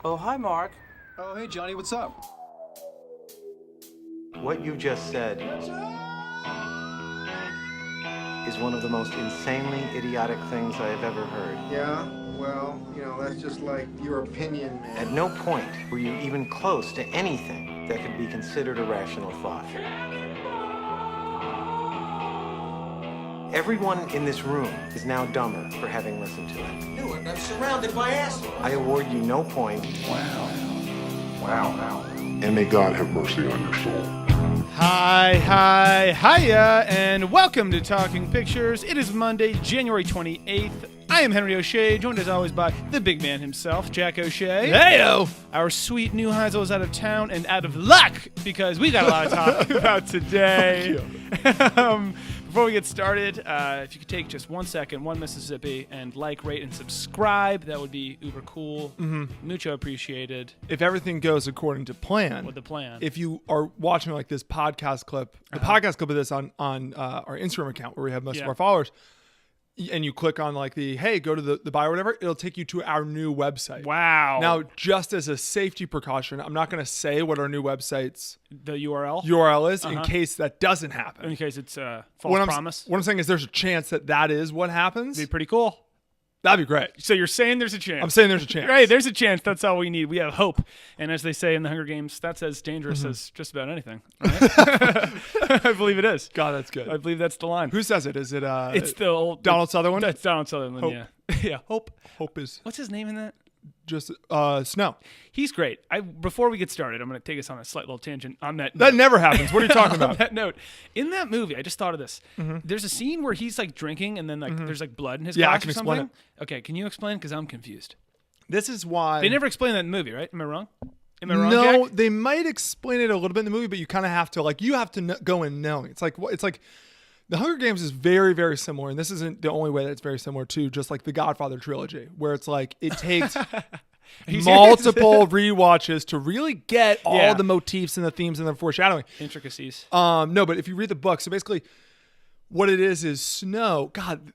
Oh, hi, Mark. Oh, hey, Johnny, what's up? What you just said is one of the most insanely idiotic things I have ever heard. Yeah, well, that's just like your opinion, man. At no point were you even close to anything that could be considered a rational thought. Everyone in this room is now dumber for having listened to it. No, I'm surrounded by assholes. I award you no point. Wow. And may God have mercy on your soul. Hiya, and welcome to Talking Pictures. It is Monday, January 28th. I am Henry O'Shea, joined as always by the big man himself, Jack O'Shea. Heyo! Our sweet new Heisel is out of town and out of luck because we got a lot to talk about today. Before we get started, if you could take just 1 second, one Mississippi, and like, rate, and subscribe, that would be uber cool. Mucho appreciated. If everything goes according to plan, With the plan. if you are watching like this podcast clip, the podcast clip of this on our Instagram account where we have most of our followers, and you click on like go to the bio or whatever, it'll take you to our new website. Wow. Now, just as a safety precaution, I'm not going to say what our new website's The URL? URL is in case that doesn't happen. In case it's a false promise. What I'm saying is there's a chance that is what happens. Be pretty cool. That'd be great. So you're saying there's a chance. I'm saying there's a chance. Right, there's a chance. That's all we need. We have hope. And as they say in the Hunger Games, that's as dangerous as just about anything. Right? I believe it is. God, that's good. I believe that's the line. Who says it? Is it It's the old Donald Sutherland? That's Donald Sutherland. Hope. Yeah. Yeah. Hope. Hope is What's his name in that? just Snow. He's great. Before we get started, I'm going to take us on a slight little tangent on that. That note. never happens. What are you talking On about? that note, in that movie, I just thought of this. There's a scene where he's like drinking, and then like there's like blood in his Yeah, I glass can or explain something. Okay, can you explain? Because I'm confused. This is why They never explain that in the movie, right? Am I wrong? Am I wrong, No, Jack? they might explain it a little bit in the movie, but you kind of have to go in knowing. It's like The Hunger Games is very, very similar, and this isn't the only way that it's very similar to just like the Godfather trilogy, where it's like it takes multiple rewatches to really get all the motifs and the themes and the foreshadowing. Intricacies. No, but if you read the book, so basically what it is Snow. God,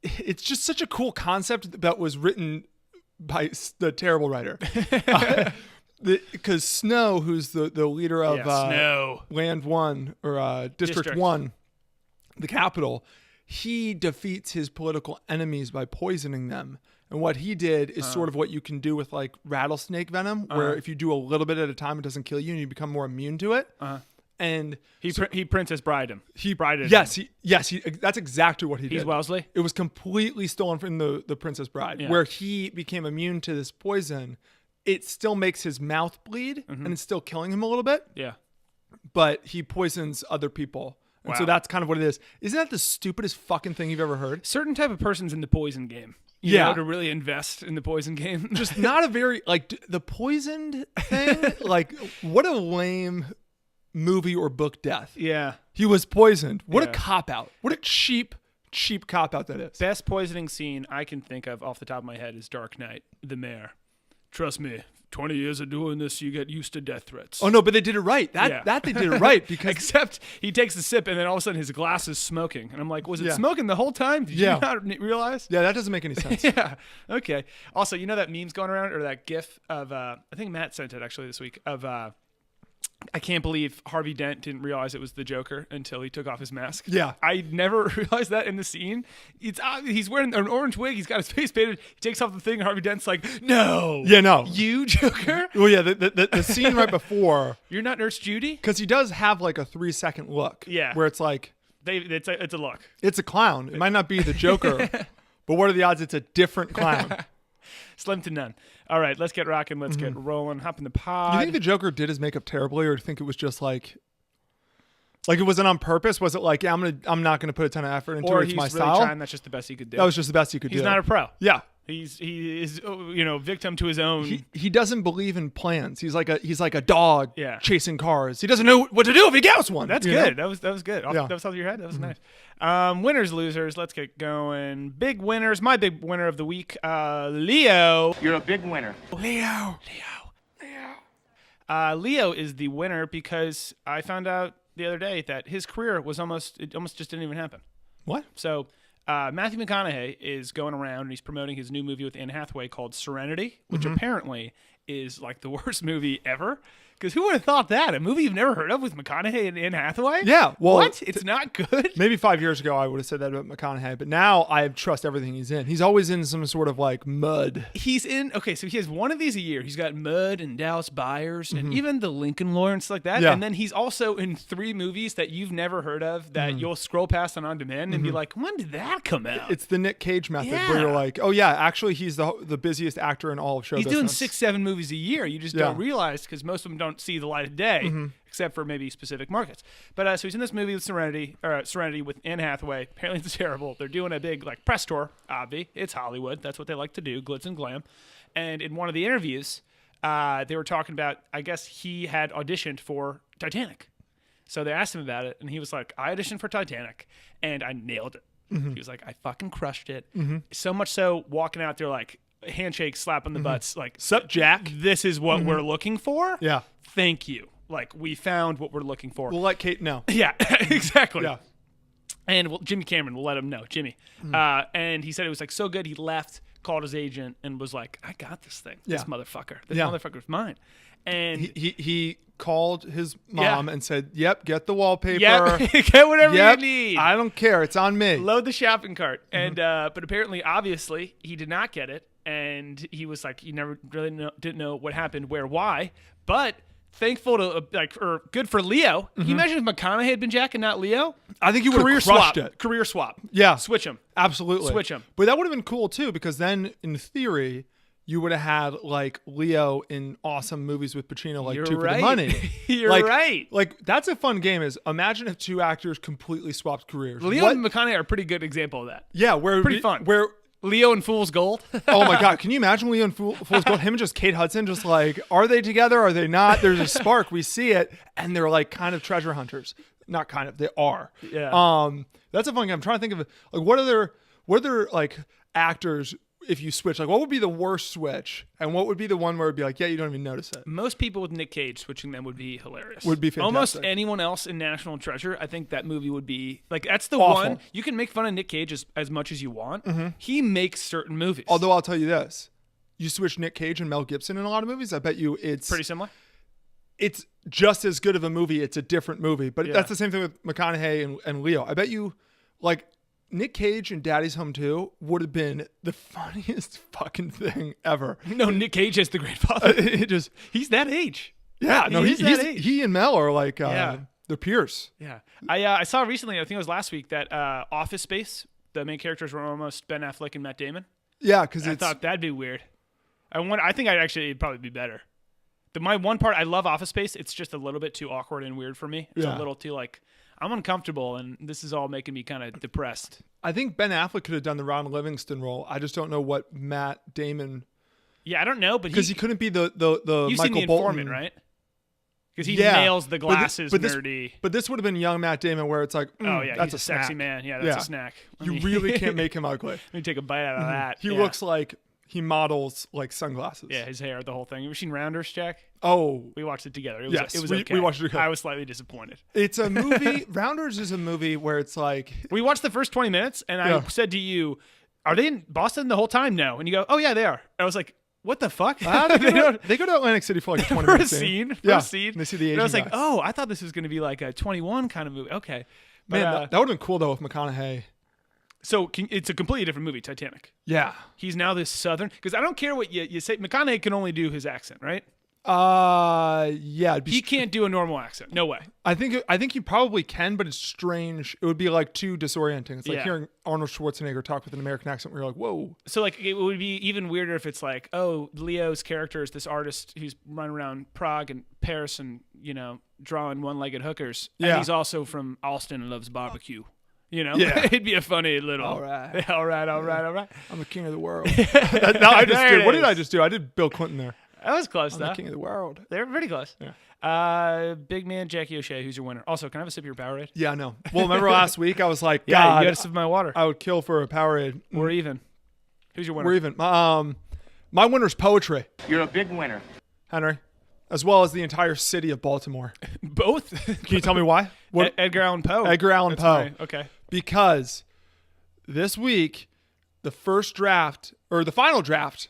it's just such a cool concept that was written by the terrible writer. Because Snow, who's the leader of Snow. Land 1 or District 1, the capital, he defeats his political enemies by poisoning them. And what he did is sort of what you can do with like rattlesnake venom, where if you do a little bit at a time, it doesn't kill you and you become more immune to it. And He Princess Bride him. he Brided yes, him. that's exactly what he did. He's Wellesley? It was completely stolen from the Princess Bride, Yeah. where he became immune to this poison. It still makes his mouth bleed, and it's still killing him a little bit, Yeah. but he poisons other people. And so Wow. that's kind of what it is. Isn't that the stupidest fucking thing you've ever heard? Certain type of person's in the poison game. You Yeah. know, to really invest in the poison game. Just not a very, the poisoned thing, like, what a lame movie or book death. Yeah. He was poisoned. What Yeah. a cop-out. What a cheap cop-out that is. Best poisoning scene I can think of off the top of my head is Dark Knight, the mayor. Trust me, 20 years of doing this, you get used to death threats. Oh, no, but they did it right. Yeah. That they did it right because Except he takes a sip and then all of a sudden his glass is smoking. And I'm like, was it Yeah. smoking the whole time? Did Yeah. you not realize? yeah, that doesn't make any sense. Yeah. Okay. Also, you know that meme's going around or that GIF of I think Matt sent it actually this week of I can't believe Harvey Dent didn't realize it was the Joker until he took off his mask. Yeah. I never realized that in the scene. It's he's wearing an orange wig. He's got his face painted. He takes off the thing. And Harvey Dent's like, "No, Yeah, no. you Joker, Well, yeah, the scene right before, you're not Nurse Judy." because he does have like a 3-second look. Yeah. Where it's like, It's a look. it's a clown. It might not be the Joker, but what are the odds it's a different clown? Slim to none. All right, let's get rocking. Let's get rolling. Hop in the pod. You think the Joker did his makeup terribly, or do you think it was just like it wasn't on purpose? Was it like, yeah, I'm not gonna put a ton of effort into or it. It's he's my really style. trying. That's just the best he could do. That was just the best he could do. He's not a pro. Yeah. He is victim to his own. He doesn't believe in plans. He's like a dog Yeah. chasing cars. He doesn't know what to do if he gets one. That's you know? good. That was good. Yeah. That was off your head. That was nice. Winners, losers. Let's get going. Big winners. My big winner of the week, Leo. You're a big winner. Leo is the winner because I found out the other day that his career was almost just didn't even happen. What? So Matthew McConaughey is going around and he's promoting his new movie with Anne Hathaway called Serenity, which apparently is like the worst movie ever. Because who would have thought that? A movie you've never heard of with McConaughey and Anne Hathaway? Yeah, well, what? It's not good? Maybe 5 years ago I would have said that about McConaughey, but now I trust everything he's in. He's always in some sort of like mud. He's in, okay, so he has one of these a year. He's got Mud and Dallas Buyers and even The Lincoln Lawyer and stuff like that. Yeah. And then he's also in 3 movies that you've never heard of that you'll scroll past on demand and be like, when did that come out? It's the Nick Cage method where Yeah. you're like, oh yeah, actually he's the busiest actor in all of show He's business. doing 6-7 movies a year. You just Yeah. don't realize because most of them don't see the light of day, except for maybe specific markets. But so he's in this movie with Serenity with Anne Hathaway. Apparently it's terrible. They're doing a big like press tour. Obvi, it's Hollywood. That's what they like to do, glitz and glam. And in one of the interviews, they were talking about. I guess he had auditioned for Titanic. So they asked him about it, and he was like, "I auditioned for Titanic, and I nailed it." He was like, "I fucking crushed it." So much so, walking out there like. Handshake, slap on the butts, like, Sup, Jack? This is what we're looking for. Yeah. Thank you. Like, we found what we're looking for. We'll let Kate know. Yeah, exactly. Yeah. And Jimmy Cameron will let him know, Jimmy. And he said it was like so good. He left, called his agent, and was like, "I got this thing. This Yeah. motherfucker. This Yeah. motherfucker's mine." And He called his Yeah. mom and said, "Yep, get the wallpaper. yeah, get whatever Yep, you need. I don't care. It's on me." Load the shopping cart. And but apparently, obviously, he did not get it, and he was like, he never really didn't know what happened, where, why. But thankful to or good for Leo. Can you imagine if McConaughey had been Jack and not Leo? I think he would Career have crushed swap. it. Career swap. Yeah. Switch him. Absolutely. Switch 'em. But that would have been cool too, because then in theory, you would have had like Leo in awesome movies with Pacino, like You're Two for right. the Money. You're like, right. Like that's a fun game. Is imagine if 2 actors completely swapped careers. Leo What- and McConaughey are a pretty good example of that. yeah, where it would Pretty be- fun. Where Leo and Fool's Gold. oh my god, can you imagine Leo and Fool's Gold? Him and just Kate Hudson, just like, are they together? Are they not? There's a spark. We see it, and they're like kind of treasure hunters. Not kind of, they are. Yeah. That's a fun game. I'm trying to think of like what other like actors. If you switch, like what would be the worst switch, and what would be the one where it'd be like, yeah, you don't even notice it. Most people with Nick Cage switching them would be hilarious. Would be fantastic. Almost anyone else in National Treasure, I think that movie would be like that's the Awful. one you can make fun of Nick Cage as much as you want. He makes certain movies. Although I'll tell you this, you switch Nick Cage and Mel Gibson in a lot of movies, I bet you it's pretty similar. it's just as good of a movie. It's a different movie, but Yeah. that's the same thing with McConaughey and Leo. I bet you, like Nick Cage and Daddy's Home 2 would have been the funniest fucking thing ever. No, Nick Cage is the great father. It just, He's that age. yeah, no, He's that age. he and Mel are like, Yeah. they're peers. Yeah, I saw recently. I think it was last week that Office Space. The main characters were almost Ben Affleck and Matt Damon. Yeah, because I it's thought that'd be weird. I think it'd probably be better. My one part, I love Office Space. It's just a little bit too awkward and weird for me. It's Yeah. a little too like I'm uncomfortable, and this is all making me kind of depressed. I think Ben Affleck could have done the Ron Livingston role. I just don't know what Matt Damon, Yeah, I don't know, but because he couldn't be the you've Michael seen The Bolton, Informant, right? Because he Yeah, nails the but thi- glasses but this- nerdy. But this would have been young Matt Damon, where it's like, Oh yeah, that's he's a sexy snack. man. Yeah, that's Yeah. a snack. You really can't make him ugly. Let me take a bite out of that. He Yeah. looks like he models like sunglasses. Yeah, his hair, the whole thing. Have you seen Rounders, Jack? Oh, We watched it together. It was, Yes, it was we okay. watched it together. I was slightly disappointed. it's a movie. Rounders is a movie where it's like, We watched the first 20 minutes, and I Yeah. said to you, "Are they in Boston the whole time?" No, and you go, "Oh yeah, they are." I was like, "What the fuck?" they go to Atlantic City for like a 20 for a minute scene. Yeah, For a scene. and they see the And Asian I was like, guy. "Oh, I thought this was going to be like a 21 kind of movie." Okay, but, Man, that would have been cool though with McConaughey. so it's a completely different movie, Titanic. Yeah. He's now this Southern, because I don't care what you say. McConaughey can only do his accent, right? Yeah. It'd be He can't do a normal accent. No way. I think you probably can, but it's strange. It would be like too disorienting. It's like Yeah. hearing Arnold Schwarzenegger talk with an American accent where you're like, whoa. So like it would be even weirder if it's like, oh, Leo's character is this artist who's running around Prague and Paris and, drawing one-legged hookers. Yeah. And he's also from Alston and loves barbecue. Yeah. It'd be a funny little. All right. all right. I'm the king of the world. No, I just There did. it What did I is. just do? I did Bill Clinton there. That was close I'm though. the king of the world. They're pretty close. Yeah. Big man Jackie O'Shea, who's your winner? Also, can I have a sip of your Powerade? Yeah, no. Well, remember last week I was like, Yeah, God, you got a sip of my water. I would kill for a Powerade. We're even. Who's your winner? We're even. My winner's poetry, You're a big winner. Henry, as well as the entire city of Baltimore. Both. Can you tell me why? What? Edgar Allan Poe. Edgar Allan That's Poe. Okay. Because this week, the first draft or the final draft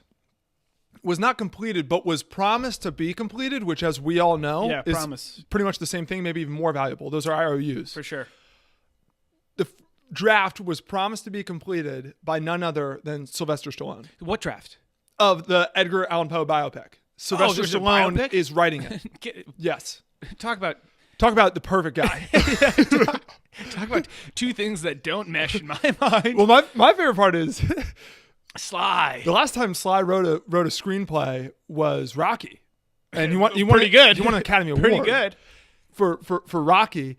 was not completed, but was promised to be completed, which, as we all know, is promise. pretty much the same thing, maybe even more valuable. Those are IOUs. For sure. The draft was promised to be completed by none other than Sylvester Stallone What draft? of the Edgar Allan Poe biopic. Sylvester there's a Stallone biopic? is writing it. Yes. Talk about the perfect guy. talk about two things that don't mesh in my mind. Well, my favorite part is Sly. the last time Sly wrote a screenplay was Rocky, and he won Pretty good. He won an Academy Award. Pretty good. for Rocky.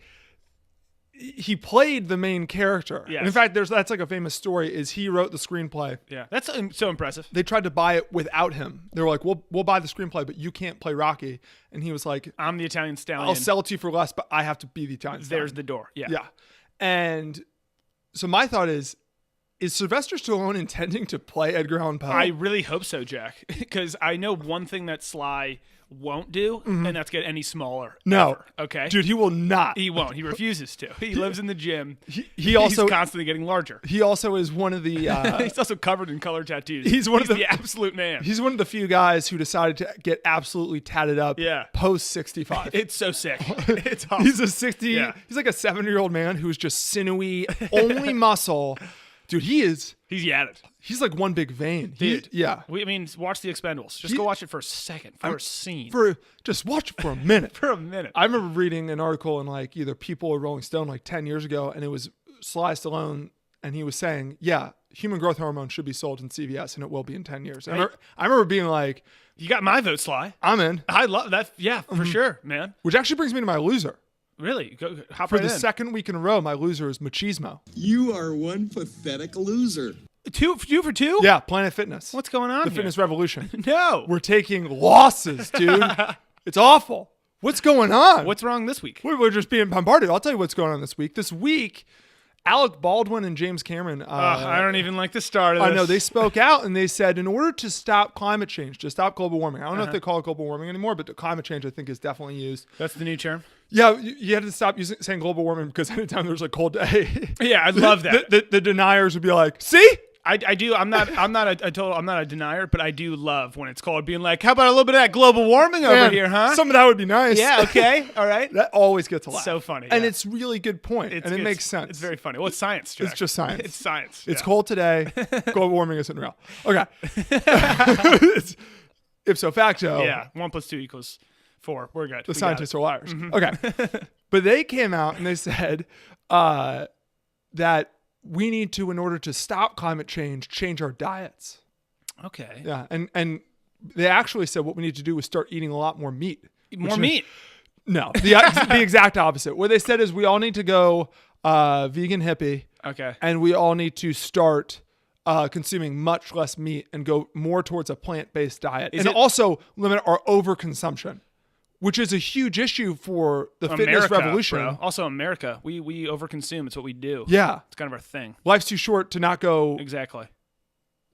He played the main character. Yes. And in fact, that's like a famous story. Is he wrote the screenplay? Yeah, that's so impressive. They tried to buy it without him. They were like, "We'll buy the screenplay, but you can't play Rocky." And he was like, I'm the Italian stallion. "I'll sell it to you for less, but I have to be the Italian." There's stallion." the door. Yeah. Yeah. And so my thought is Sylvester Stallone intending to play Edgar Allan Poe? I really hope so, Jack, because I know one thing that Sly won't do, and that's get any smaller. No. ever, okay, Dude, he will not. he won't. He refuses to. He lives in the gym. He also He's constantly getting larger. he also is one of the He's also covered in color tattoos. He's one of the- absolute man. he's one of the few guys who decided to get absolutely tatted up Yeah. post 65. It's so sick. It's awesome. He's a 60. Yeah. He's like a 70-year-old man who's just sinewy, only muscle. Dude, He's at it. he's like one big vein. Dude, Yeah. I mean, watch The Expendables. Just go watch it for a second, for a scene. Just watch it for a minute. For a minute. I remember reading an article in like either People or Rolling Stone like 10 years ago, and it was Sly Stallone, and he was saying, yeah, human growth hormone should be sold in CVS, and it will be in 10 years. And I remember being like, You got my vote, Sly. I'm in. I love that. Yeah, Mm-hmm. for sure, man. Which actually brings me to my loser. Really? Go hop For right the in. second week in a row, my loser is machismo. You are one pathetic loser. Two for two? Yeah, Planet Fitness. What's going on the here? fitness revolution? No. We're taking losses, dude. It's awful. What's going on? What's wrong this week? We're just being bombarded. I'll tell you what's going on this week. This week, Alec Baldwin and James Cameron. I don't even like the start of this. I know they spoke out and they said, in order to stop climate change, to stop global warming. I don't know if they call it global warming anymore, but climate change I think is definitely used. That's the new term. Yeah, you had to stop saying global warming because anytime there's a cold day, Yeah, I love that. the deniers would be like, "See, I do. I'm not a denier, but I do love when it's called being like, how about a little bit of that global warming over man, here, huh? Some of that would be nice." Yeah. Okay. All right. That always gets a laugh. So funny, and yeah. it's really good point, and it makes sense. It's very funny. Well, it's science, Jack. It's just science. It's science. It's yeah. cold today. Global warming isn't real. Okay. It's ipso facto. Yeah. 1 + 2 = 4. We're good. The scientists are liars. Okay. But they came out and they said that we need to, in order to stop climate change our diets. Okay. Yeah. And they actually said what we need to do is start eating a lot more meat. More meat. No, the exact opposite. What they said is we all need to go vegan hippie. Okay. And we all need to start consuming much less meat and go more towards a plant-based diet. And also limit our overconsumption, which is a huge issue for the fitness revolution. Bro. Also, America, we overconsume. It's what we do. Yeah. It's kind of our thing. Life's too short to not go Exactly.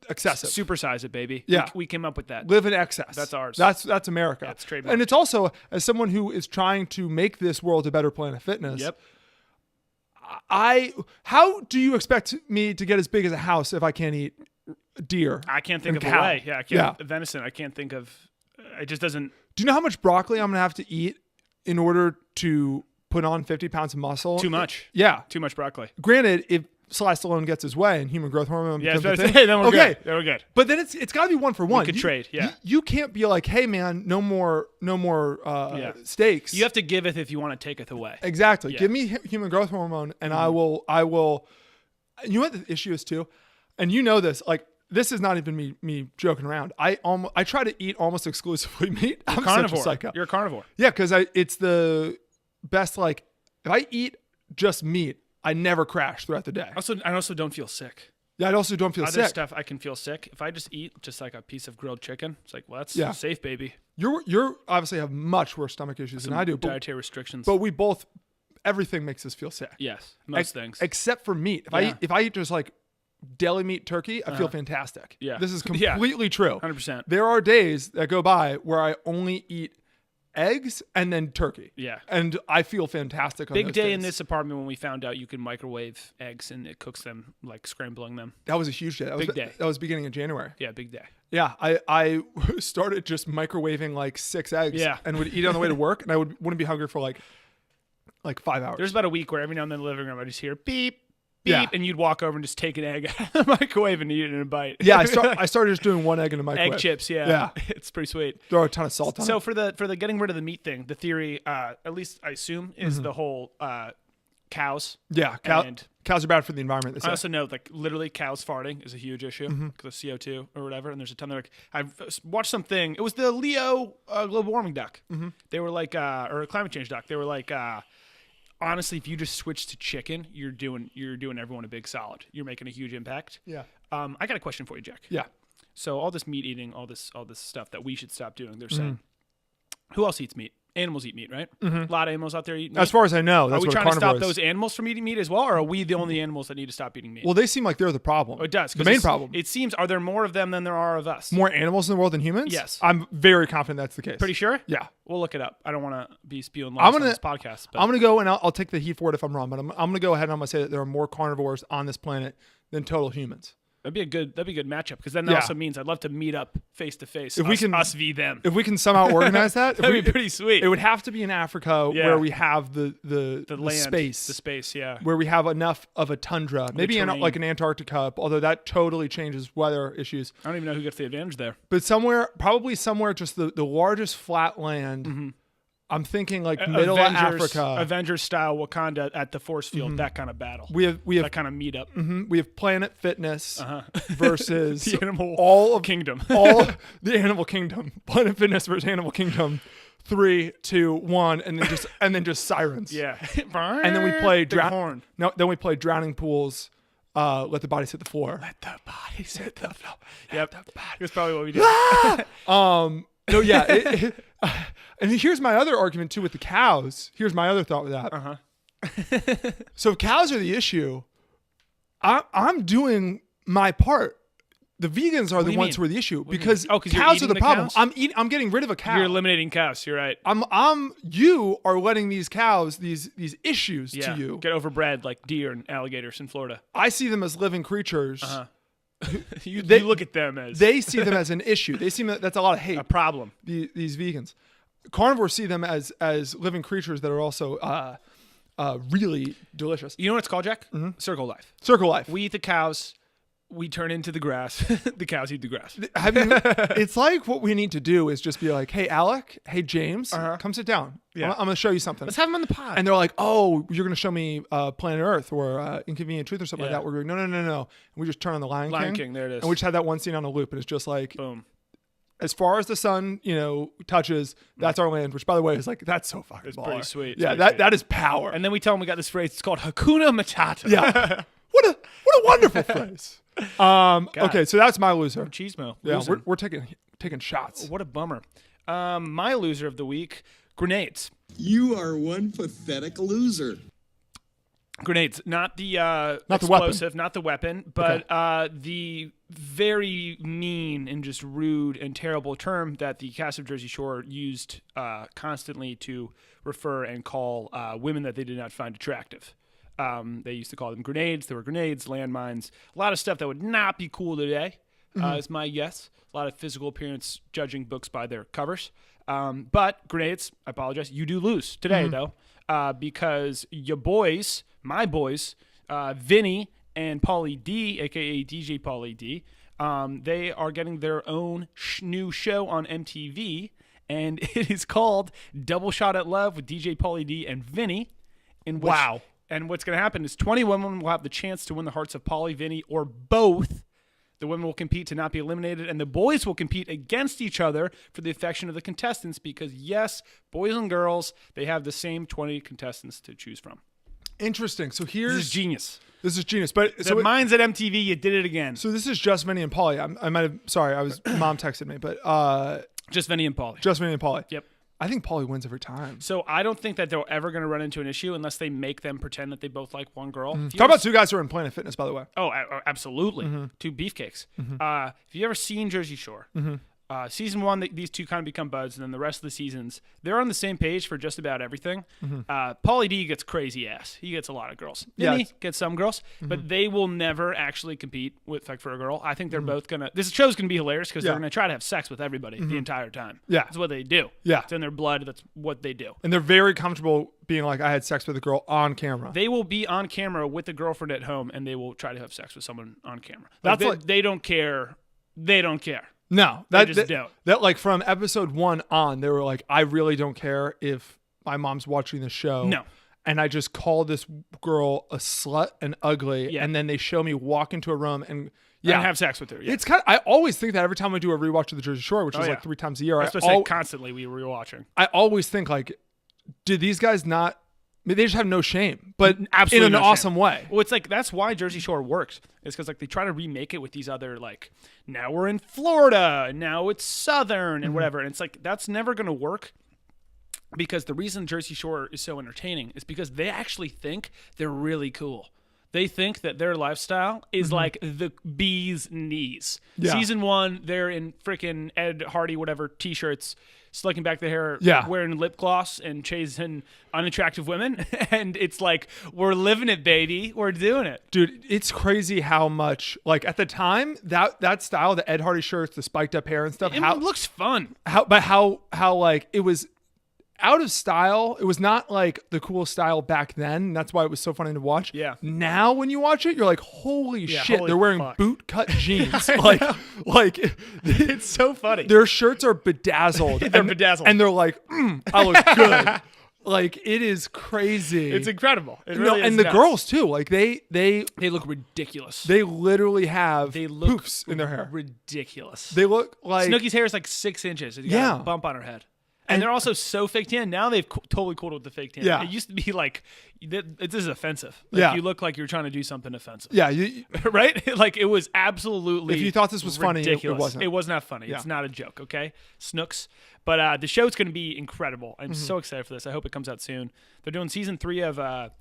excessive. Supersize it, baby. Yeah. We came up with that. Live in excess. That's ours. That's America. Yeah, it's trademarked. And it's also, as someone who is trying to make this world a better Planet Fitness, Yep. how do you expect me to get as big as a house if I can't eat deer? I can't think and of cow? a way. Yeah, I can't. Venison, I can't think of. It just doesn't. Do you know how much broccoli I'm going to have to eat in order to put on 50 pounds of muscle? Too much. Yeah. Too much broccoli. Granted, if Sly Stallone gets his way and human growth hormone Yeah, becomes I was a about to thing, say, then we're okay. good. Then we're good. But then it's got to be one for one. could trade, yeah. You can't be like, hey man, no more steaks. You have to giveth if you want to taketh away. Exactly. Yeah. Give me human growth hormone, and I will. You know what the issue is too, and you know this. Like this is not even me joking around. I try to eat almost exclusively meat. I'm Carnivore. such a psycho. You're a carnivore. Yeah, because it's the best. Like if I eat just meat, I never crash throughout the day. I also don't feel sick. Yeah, I also don't feel Other sick. stuff I can feel sick. If I just eat just like a piece of grilled chicken, it's like, well, that's Yeah. safe, baby. You're obviously have much worse stomach issues than I do. Dietary restrictions. But we both, everything makes us feel sick. yes, most things. Except for meat. If I eat just like deli meat turkey, I feel fantastic. Yeah. This is Yeah. completely true. 100%. There are days that go by where I only eat eggs and then turkey. Yeah. And I feel fantastic on Big those day days. in this apartment when we found out you can microwave eggs and it cooks them, like scrambling them. That was a huge day. Big day. That was beginning of January. Yeah, big day. Yeah, I started just microwaving like 6 eggs Yeah. and would eat on the way to work, and I wouldn't be hungry for like 5 hours. There's about a week where every now and then in the living room I just hear beep, beep, Yeah. and you'd walk over and just take an egg out of the microwave and eat it in a bite. Yeah, I started just doing 1 egg in the microwave. Egg chips, yeah. Yeah. It's pretty sweet. Throw a ton of salt on So it. for the getting rid of the meat thing, the theory, at least I assume, is the whole cows. Yeah, and cows are bad for the environment. They say. I also know like literally cows farting is a huge issue because of CO2 or whatever. And there's a ton of like I've watched something. It was the Leo global warming doc. They were like or a climate change doc. They were like honestly, if you just switch to chicken, you're doing everyone a big solid. You're making a huge impact. Yeah. I got a question for you, Jack. Yeah. So all this meat eating, all this stuff that we should stop doing. They're saying, who else eats meat? Animals eat meat, right? A lot of animals out there eat meat. As far as I know, that's are we what trying a to stop carnivore those is. animals from eating meat as well, or are we the only animals that need to stop eating meat? Well, they seem like they're the problem. Oh, it does. The 'cause main it's- problem. It seems, are there more of them than there are of us? More animals in the world than humans? Yes. I'm very confident that's the case. Pretty sure? Yeah. We'll look it up. I don't want to be spewing I'm lies on gonna- this podcast. But I'm going to go and I'll take the heat for it if I'm wrong, but I'm going to go ahead and I'm going to say that there are more carnivores on this planet than total humans. that'd be a good matchup because then that Yeah. also means I'd love to meet up face to face. If we can- us v them. If we can somehow organize that, That'd be pretty sweet. It would have to be in Africa Yeah. where we have the land, space. the space, yeah. Where we have enough of a tundra, maybe in terrain. like an Antarctica, although that totally changes weather issues. I don't even know who gets the advantage there. But probably somewhere, just the largest flat land. I'm thinking like middle of Africa. Avengers style Wakanda at the force field, that kind of battle. We have that kind of meetup. we have Planet Fitness versus The animal all of kingdom. all the Animal Kingdom. Planet Fitness versus Animal Kingdom. 3, 2, 1, and then just sirens. Yeah. And then we play Big horn. then we play drowning pools. Let the bodies hit the floor. Let the bodies hit the floor. Yep. That's probably what we do. No, yeah. And here's my other argument too with the cows. Here's my other thought with that. So if cows are the issue, I'm doing my part. The vegans are the you ones mean? who are the issue because 'cause you're cows are eating the the problem. cows? I'm getting rid of a cow. You're eliminating cows. You're right. You are letting these cows these issues Yeah. to you. Get overbred like deer and alligators in Florida. I see them as living creatures. You They- look at them as They see them as an issue. They see that's a lot of hate. a problem. These vegans, carnivores see them as living creatures that are also really delicious. You know what it's called, Jack? Circle life. Circle life. We eat the cows. We turn into the grass. The cows eat the grass. Have you? It's like what we need to do is just be like, hey Alec, hey James, come sit down. Yeah. I'm going to show you something. Let's have them on the pod. And they're like, oh, you're going to show me Planet Earth or Inconvenient Truth or something Yeah. like that. We're going, no. And we just turn on the Lion King, there it is. And we just had that one scene on a loop, and it's just like, Boom. as far as the sun, touches, that's our land. Which, by the way, is like that's so fucking. It's baller. pretty sweet. It's Yeah, pretty sweet. that is power. And then we tell them we got this phrase. It's called Hakuna Matata. yeah, what a wonderful phrase. Okay, so that's my loser. Cheesemo. Yeah, Losing. we're taking shots. What a bummer. My loser of the week, grenades. You are one pathetic loser. Grenades, not the the explosive, not the weapon, but the very mean and just rude and terrible term that the cast of Jersey Shore used constantly to refer and call women that they did not find attractive. They used to call them grenades. There were grenades, landmines, a lot of stuff that would not be cool today, is my guess. A lot of physical appearance judging books by their covers. But grenades, I apologize, you do lose today, though, because your boys, my boys, Vinny and Pauly D, a.k.a. DJ Pauly D, they are getting their own new show on MTV, and it is called Double Shot at Love with DJ Pauly D and Vinny. Wow. And what's going to happen is 20 women will have the chance to win the hearts of Pauly, Vinny, or both. The women will compete to not be eliminated, and the boys will compete against each other for the affection of the contestants because, yes, boys and girls, they have the same 20 contestants to choose from. Interesting. So This here's is genius. This is genius. But So mine's at MTV. You did it again. so this is just Vinny and Polly. I might have. Sorry, mom texted me, but Just Vinny and Pauly. just Vinny and Polly. Yep. I think Polly wins every time. So I don't think that they're ever going to run into an issue unless they make them pretend that they both like one girl. If you Talk ever about two guys who are in Planet Fitness, by the way. Oh, absolutely. Two beefcakes. Have you ever seen Jersey Shore? Season 1, these two kind of become buds, and then the rest of the seasons, they're on the same page for just about everything. Pauly D gets crazy ass. He gets a lot of girls. Yeah, Vinny gets some girls, but they will never actually compete with for a girl. I think they're both gonna. This show's gonna be hilarious because they're gonna try to have sex with everybody the entire time. Yeah. That's what they do. Yeah. It's in their blood. That's what they do. And they're very comfortable being like, I had sex with a girl on camera. They will be on camera with a girlfriend at home, and they will try to have sex with someone on camera. That's They don't care. They don't care. No, They just don't. That like from episode 1 on, they were like, I really don't care if my mom's watching the show. No. And I just call this girl a slut and ugly, Yeah. and then they show me walk into a room and And have sex with her. Yeah. It's kind of, I always think that every time I do a rewatch of The Jersey Shore, which is yeah. like 3 times a year, That's what I say constantly we were watching. I always think like, did these guys not? I mean, they just have no shame, but Absolutely in an no shame. awesome way. Well, it's like that's why Jersey Shore works. It's because like they try to remake it with these other like now we're in Florida and now it's Southern and whatever. And it's like that's never gonna work because the reason Jersey Shore is so entertaining is because they actually think they're really cool. They think that their lifestyle is like the bee's knees. Yeah. Season 1, they're in freaking Ed Hardy whatever t-shirts, slicking back the hair, Yeah. wearing lip gloss and chasing unattractive women. And it's like, we're living it, baby. We're doing it. Dude, it's crazy how much like at the time that style, the Ed Hardy shirts, the spiked up hair and stuff, It looks fun. how like it was out of style. It was not like the cool style back then. And that's why it was so funny to watch. Yeah. Now when you watch it, you're like, holy shit, holy they're wearing fuck. boot cut jeans. I like It's so funny. their shirts are bedazzled. They're bedazzled. And they're like, I look good. Like it is crazy. It's incredible. It No, really is and the nuts. girls too. Like they look ridiculous. they literally have They look poofs in their hair. ridiculous. They look like Snooki's hair is like 6 inches. You got Yeah. a bump on her head. And they're also so fake tan. Now they've totally cooled with the fake tan. Yeah. It used to be like, this is offensive. Like, Yeah. You look like you're trying to do something offensive. yeah. Right? Like it was absolutely. If you thought this was funny, it ridiculous. wasn't. It was not funny. Yeah. It's not a joke. Okay, Snooks. But the show's going to be incredible. I'm Mm-hmm. so excited for this. I hope it comes out soon. They're doing season 3 of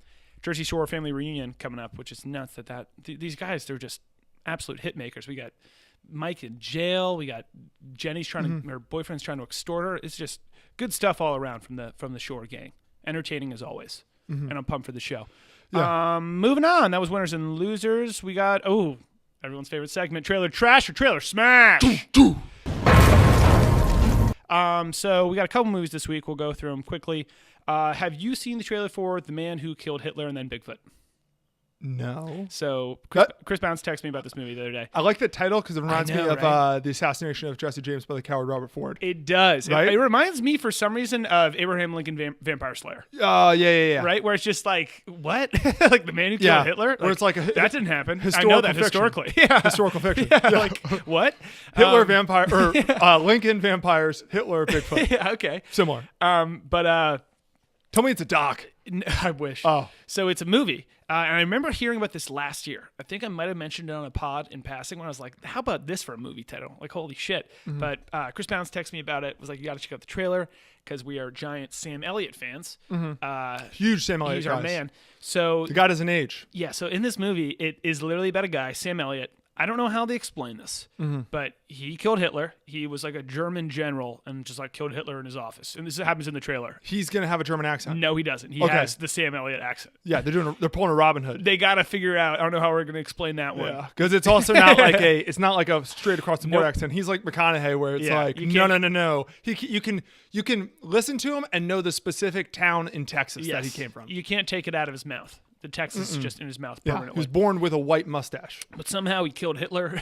Jersey Shore Family Reunion coming up, which is nuts. These guys, they're just absolute hit makers. We got Mike in jail. We got Jenny's trying Mm-hmm. to, her boyfriend's trying to extort her. It's just good stuff all around from the Shore gang. Entertaining as always. And I'm pumped for the show. Mm-hmm. Yeah. Moving on. That was winners and losers. We got everyone's favorite segment: trailer trash or trailer smash. So we got a couple movies this week. We'll go through them quickly. Have you seen the trailer for The Man Who Killed Hitler and Then Bigfoot? no. So That- Chris Bounce texted me about this movie the other day. I like the title because it reminds me know, of right? the assassination of Jesse James by the coward Robert Ford. It does. Right? It reminds me for some reason of Abraham Lincoln Vampire Slayer. Yeah. Right? Where it's just like, what? Like the man who killed Yeah. Hitler? Where it's like a- that didn't happen. I historical know that fiction. historically. Yeah. Historical fiction. Yeah, like, what? Hitler vampire or Lincoln vampires, Hitler Bigfoot. Yeah, okay. Similar. But Tell me it's a doc. I wish. Oh. So it's a movie. And I remember hearing about this last year. I think I might have mentioned it on a pod in passing when I was like, how about this for a movie title? Like, holy shit. Mm-hmm. But Chris Bounce texted me about it. Was like, you got to check out the trailer because we are giant Sam Elliott fans. Huge Sam Elliott He's our guys. man. So, The guy doesn't age. yeah, so in this movie, it is literally about a guy, Sam Elliott. I don't know how they explain this, but he killed Hitler. He was like a German general and just like killed Hitler in his office. And this happens in the trailer. He's gonna have a German accent. No, he doesn't. He Okay. has the Sam Elliott accent. Yeah, they're pulling a Robin Hood. They got to figure out. I don't know how we're going to explain that one. Yeah, because it's also not like it's not like a straight across the board Nope. accent. He's like McConaughey, where it's Yeah, like you no. can't- You can listen to him and know the specific town in Texas that he Yes. came from. You can't take it out of his mouth. The Texas is just in his mouth Yeah, he permanently. was born with a white mustache. But somehow he killed Hitler.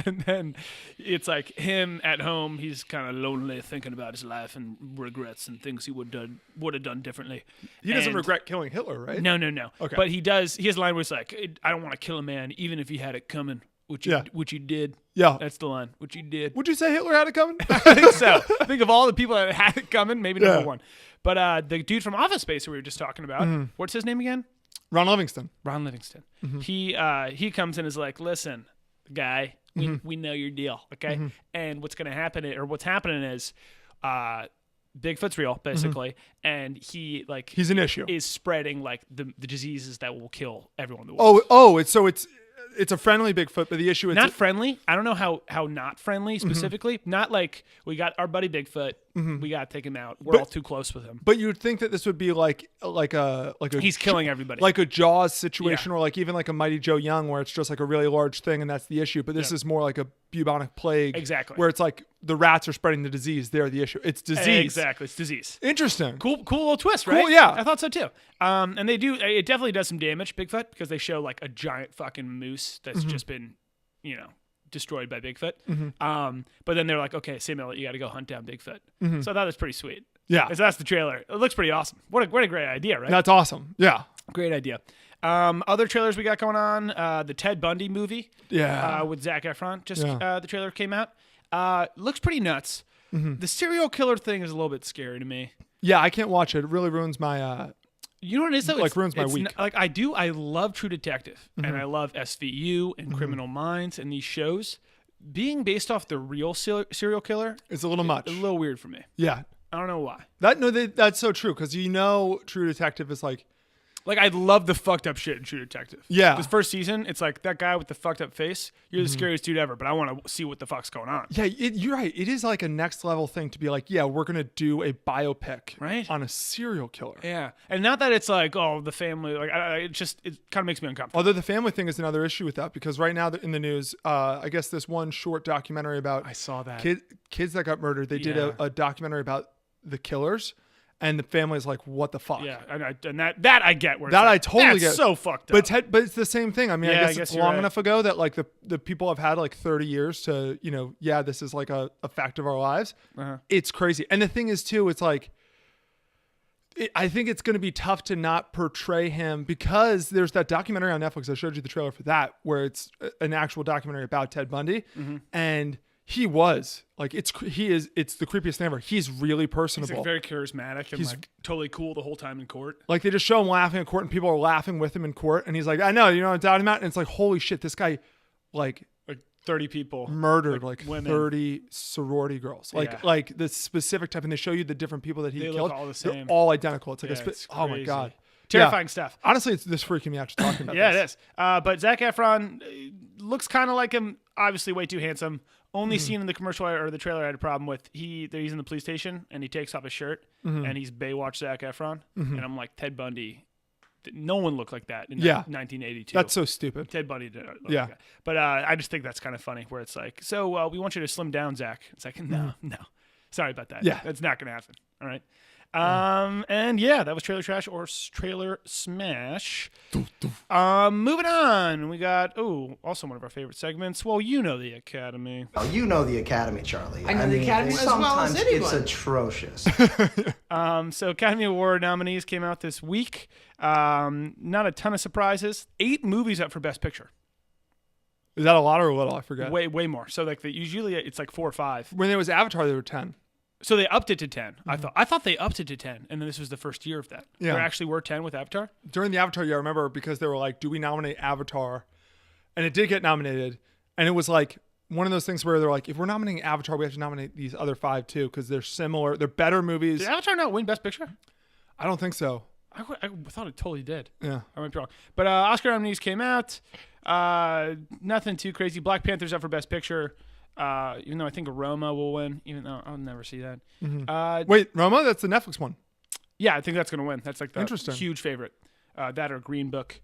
And then it's like him at home. He's kind of lonely, thinking about his life and regrets and things he would have done differently. He doesn't And- regret killing Hitler, right? No. Okay. But he does. He has a line where it's like, I don't want to kill a man, even if he had it coming, which he did. Yeah. That's the line, which he did. Would you say Hitler had it coming? I think so. Think of all the people that had it coming, maybe Yeah. number one. But the dude from Office Space who we were just talking about, what's his name again? Ron Livingston. Ron Livingston. He comes in and is like, listen, guy, we know your deal, okay? And what's going to happen, or what's happening is Bigfoot's real, basically, and He's an issue. is spreading like the diseases that will kill everyone in the world. Oh, it's it's a friendly Bigfoot, but the issue is Not friendly. I don't know how not friendly specifically. Not like we got our buddy Bigfoot. We got to take him out. We're But- all too close with him. But you'd think that this would be like a He's killing everybody. like a Jaws situation, Yeah. or like even like a Mighty Joe Young, where it's just like a really large thing and that's the issue. But this is more like a bubonic plague, Exactly. where it's like the rats are spreading the disease. They're the issue. It's disease. Exactly. It's disease. Interesting. Cool little twist, right? Cool, yeah. I thought so too. And they do. It definitely does some damage, Bigfoot, because they show like a giant fucking moose that's just been, destroyed by Bigfoot. But then they're like, okay, Samuel, you got to go hunt down Bigfoot. So I thought it was pretty sweet. Yeah. So that's the trailer. It looks pretty awesome. What a great idea, right? That's awesome. Yeah. Great idea. Other trailers we got going on. The Ted Bundy movie. Yeah. With Zac Efron. Yeah. The trailer came out. Looks pretty nuts. The serial killer thing is a little bit scary to me. Yeah. I can't watch it. It really ruins my. You know what it is though? Like, ruins my it's week. I love True Detective and I love SVU and Criminal Minds and these shows. Being based off the real serial killer, It's a little much. a little weird for me. Yeah. I don't know why. That's so true, because True Detective is like. Like, I love the fucked up shit in True Detective. Yeah. This first season, it's like that guy with the fucked up face. You're the scariest dude ever, but I want to see what the fuck's going on. Yeah, you're right. It is like a next level thing to be like, yeah, we're gonna do a biopic Right. on a serial killer. Yeah, and not that it's like, oh, the family. Like, it kind of makes me uncomfortable. Although the family thing is another issue with that, because right now in the news, I guess this one short documentary about I saw that. kids that got murdered. They did Yeah. a documentary about the killers, and the family's like, what the fuck? Yeah, and that I get. Where it's That like, I totally that's get. so fucked up. But it's the same thing. I mean, Yeah, I I guess guess it's you're long right. enough ago that like the people have had like 30 years to, this is like a fact of our lives. Uh-huh. It's crazy. And the thing is too, it's like, I think it's going to be tough to not portray him, because there's that documentary on Netflix. I showed you the trailer for that, where it's an actual documentary about Ted Bundy. And he was like, it's the creepiest thing ever. He's really He's personable. like very charismatic and He's- like totally cool the whole time in court. Like, they just show him laughing in court, and people are laughing with him in court. And he's like, I know, what I'm talking about? And it's like, holy shit, this guy like Like 30 people murdered like women. 30 sorority girls. Like Yeah. like the specific type, and they show you the different people that he They killed. look all the They're same. all identical. It's like Yeah, it's oh my crazy. god. Terrifying Yeah. stuff. Honestly, it's this freaking me out just talking about Yeah, this. it is. But Zac Efron looks kind of like him. Obviously, way too handsome. Only scene in the commercial or the trailer I had a problem with. He's in the police station and he takes off his shirt and he's Baywatch Zac Efron. And I'm like, Ted Bundy. No one looked like that in Yeah. 1982. That's so stupid. Ted Bundy did not look Yeah. like that. But I just think that's kind of funny where it's like, so we want you to slim down, Zach. It's like, no. Sorry about that. Yeah. That's not going to happen. All right. And yeah, that was Trailer Trash or Trailer Smash. Moving on, we got also one of our favorite segments. Well, you know the Academy. Well, you know the Academy, Charlie. I know the Academy as well as sometimes anyone. it's atrocious. So Academy Award nominees came out this week. Not a ton of surprises. 8 movies up for Best Picture. Is that a lot or a little? I forget. Way more. So like usually it's like 4 or 5. When there was Avatar, there were 10. So they upped it to 10. I thought they upped it to 10, and then this was the first year of that. Yeah. There actually were 10 with Avatar. During the Avatar year, I remember, because they were like, do we nominate Avatar? And it did get nominated. And it was like one of those things where they're like, if we're nominating Avatar, we have to nominate these other 5 too, because they're similar. They're better movies. Did Avatar not win Best Picture? I don't think so. I thought it totally did. Yeah. I might be wrong. But Oscar nominees came out. Nothing too crazy. Black Panther's up for Best Picture. Even though I think Roma will win, even though I'll never see that. Wait, Roma? That's the Netflix one. Yeah, I think that's going to win. That's like the Interesting. huge favorite. That or Green Book.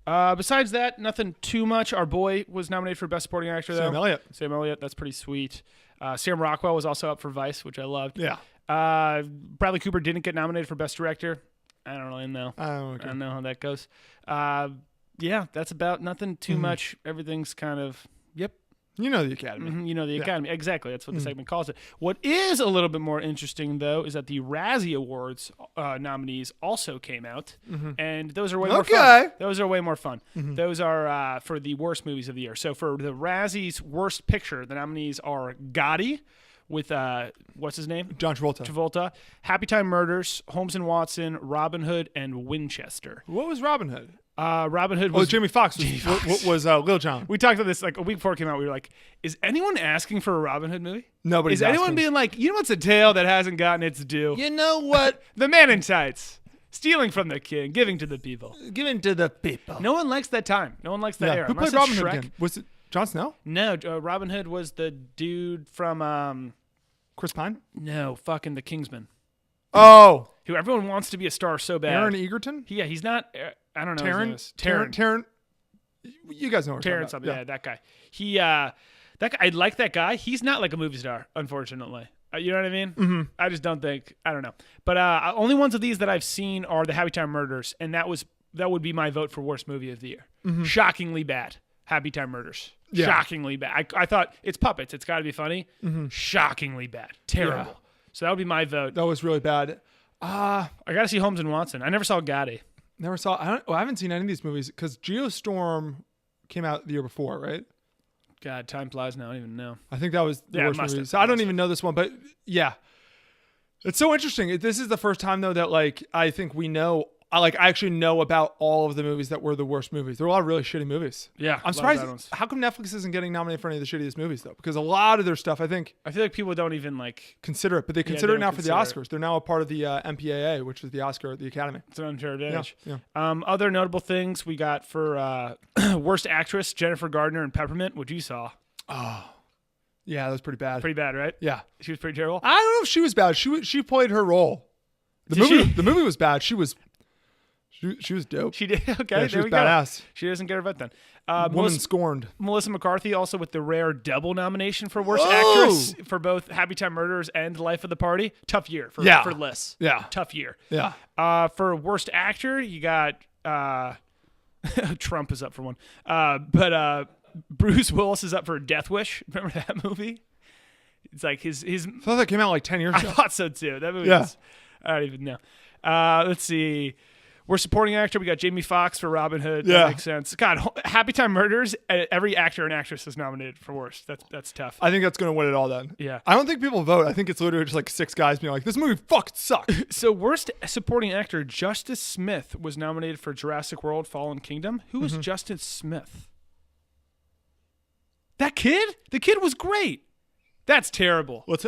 Besides that, nothing too much. Our boy was nominated for Best Supporting Actor, though. Sam Elliott. That's pretty sweet. Sam Rockwell was also up for Vice, which I loved. Yeah. Bradley Cooper didn't get nominated for Best Director. I don't really know. I don't know how that goes. Yeah, that's about nothing too much. Everything's kind of, yep. You know the Academy. You know the Academy. Exactly. That's what the segment calls it. What is a little bit more interesting, though, is that the Razzie Awards nominees also came out, and those are way more fun. Those are way more fun. Those are for the worst movies of the year. So for the Razzie's Worst Picture, the nominees are Gotti with, what's his name? John Travolta. Happy Time Murders, Holmes and Watson, Robin Hood, and Winchester. What was Robin Hood? Robin Hood was... Jamie Foxx was Lil Jon. We talked about this like a week before it came out. We were like, is anyone asking for a Robin Hood movie? Nobody's Is anyone asking. being like, you know what's a tale that hasn't gotten its due? You know what? The Man in Tights. Stealing from the king, giving to the people. Given to the people. No one likes that time. No one likes that era. Who Unless played it's Robin Hood Shrek. again? Was it Jon Snow? No, Robin Hood was the dude from Chris Pine? no, fucking the Kingsman. Oh, Who everyone wants to be a star so bad. Aaron Egerton? He's not. I don't know. his name is. Taron. You guys know what Taron I'm something. talking Yeah, about. that guy. That guy. I like that guy. He's not like a movie star, unfortunately. You know what I mean? Mm-hmm. I just don't think. I don't know. But only ones of these that I've seen are the Happy Time Murders, and that would be my vote for worst movie of the year. Mm-hmm. Shockingly bad. Happy Time Murders. Yeah. Shockingly bad. I thought it's puppets. It's got to be funny. Shockingly bad. Terrible. Yeah. So that would be my vote. That was really bad. I got to see Holmes and Watson. I never saw Gotti. Never saw. I haven't seen any of these movies because Geostorm came out the year before, right? God, time flies now. I don't even know. I think that was the Yeah, it worst must movie. have. So I don't even know this one, but yeah, it's so interesting. This is the first time though that like I think we know. I actually know about all of the movies that were the worst movies. There are a lot of really shitty movies. Yeah, a I'm lot of surprised. bad ones. How come Netflix isn't getting nominated for any of the shittiest movies though? Because a lot of their stuff, I think, I feel like people don't even like. consider it, but they they consider it don't now for the consider Oscars. They're now a part of the MPAA, which is the Oscar, the Academy. It's an unfair advantage. Yeah, Other notable things we got for worst actress, Jennifer Gardner in Peppermint, which you saw. Yeah, that was pretty bad. Pretty bad, right? Yeah, She was pretty terrible. I don't know if she was bad. She played her role. Did The movie was bad. She was dope. She did. Okay, Yeah, she there was we go. badass. She doesn't get her vote then. Woman scorned. Melissa McCarthy also with the rare double nomination for worst Whoa! actress for both Happy Time Murders and Life of the Party. Tough year for Liz. Yeah. Tough year. Yeah. For worst actor, you got Trump is up for one. But Bruce Willis is up for Death Wish. Remember that movie? It's like his I thought that came out like 10 years I ago. thought so too. That movie Yeah. is, I don't even know. Let's see. We're supporting actor. We got Jamie Foxx for Robin Hood. Yeah. That makes sense. God, Happy Time Murders. Every actor and actress is nominated for worst. That's tough. I think that's going to win it all then. Yeah. I don't think people vote. I think it's literally just like 6 guys being like, this movie fucking sucks. So worst supporting actor, Justice Smith was nominated for Jurassic World: Fallen Kingdom. Who was Justice Smith? That kid? The kid was great. That's terrible. Let's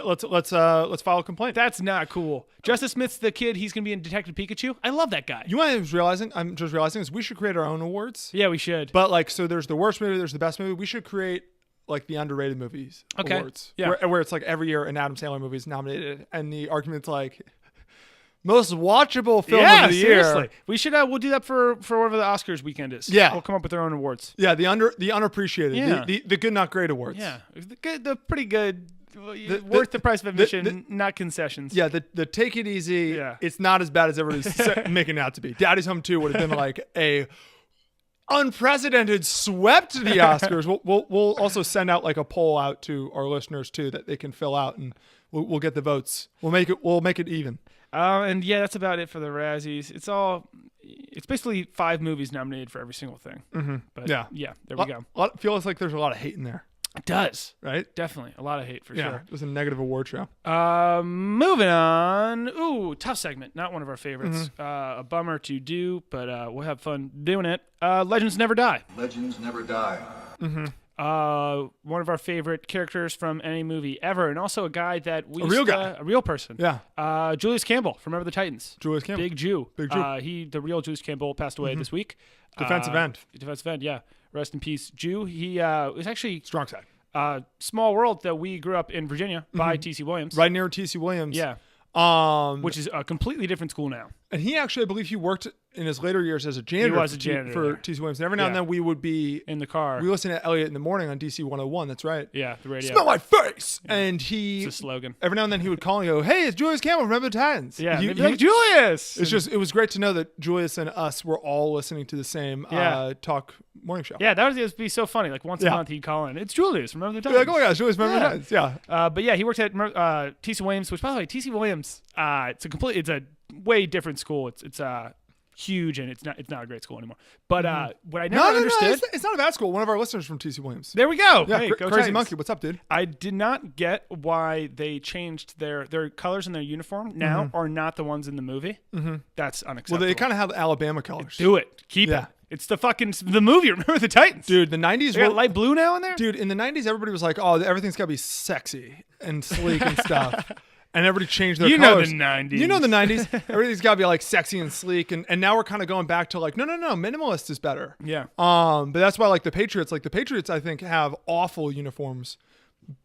file a complaint. That's not cool. Justice Smith's the kid. He's gonna be in Detective Pikachu. I love that guy. You know what I'm just realizing is we should create our own awards. Yeah, we should. But like, so there's the worst movie, there's the best movie. We should create like the underrated movies awards. Yeah. Where it's like every year an Adam Sandler movie is nominated, and the argument's like most watchable film yeah, of the seriously. year. We should. We'll do that for whatever the Oscars weekend is. Yeah. We'll come up with our own awards. Yeah, the unappreciated, Yeah. the good not great awards. Yeah, the pretty good, worth the price of admission, not concessions. Yeah, the take it easy. Yeah. It's not as bad as everybody's making it out to be. Daddy's Home 2 would have been like a unprecedented swept the Oscars. We'll also send out like a poll out to our listeners too that they can fill out, and we'll get the votes. We'll make it even. And yeah, that's about it for the Razzies. It's basically 5 movies nominated for every single thing. Mm-hmm. But Yeah. there we go. Feels like there's a lot of hate in there, It does. right? Definitely. A lot of hate for Yeah, sure. it was a negative award show. Moving on. Ooh, tough segment. Not one of our favorites. Mm-hmm. A bummer to do, but we'll have fun doing it. Legends Never Die. Legends never die. One of our favorite characters from any movie ever, and also a guy that we A real guy. a real person. Yeah. Julius Campbell from Remember the Titans. Julius Campbell. Big Jew. Big Jew. The real Julius Campbell passed away this week. Defensive end. Defensive end, yeah. Rest in peace, Jew. He was actually Strong side. small world that we grew up in Virginia by T.C. Williams. Right near T.C. Williams. Yeah. Which Which is a completely different school now. and he actually, I believe, he worked in his later years as a janitor. was a janitor for there. T.C. Williams. And every now and Yeah. then we would be In the car. we listen to Elliot in the morning on DC 101. That's right. Yeah, the radio. Smell my face. And he It's a slogan. every now and then he would call and go, "Hey, it's Julius Campbell from Remember the Titans." Yeah, He- they'd be he- like, Julius! it was great to know that Julius and us were all listening to the same Yeah. talk morning show. Yeah, that would be so funny. Like once a Yeah. month he'd call in. It's Julius. Remember the You're Titans. like, oh my gosh, Julius Remember the Titans. Yeah. But yeah, he worked at T.C. Williams, which by the way, T.C. Williams, it's a way different school. It's huge and it's not a great school anymore. But what I never No, understood. it's not a bad school. One of our listeners from TC Williams. There we go. Yeah, Hey, go Crazy Titans. Monkey. What's up, dude? I did not get why they changed their colors in their uniform now are not the ones in the movie. Mm-hmm. That's Well, unacceptable. they kind of have Alabama colors. do it. Keep Yeah. it. It's the movie. Remember the Titans, Dude, the 90s They got were light blue now in there. Dude, in the 90s, everybody was like, oh, everything's got to be sexy and sleek and stuff. and everybody changed their You know colors. the 90s. You know the 90s. Everything's got to be like sexy and sleek, and now we're kind of going back to like no, minimalist is better. Yeah. But that's why like the Patriots, I think have awful uniforms.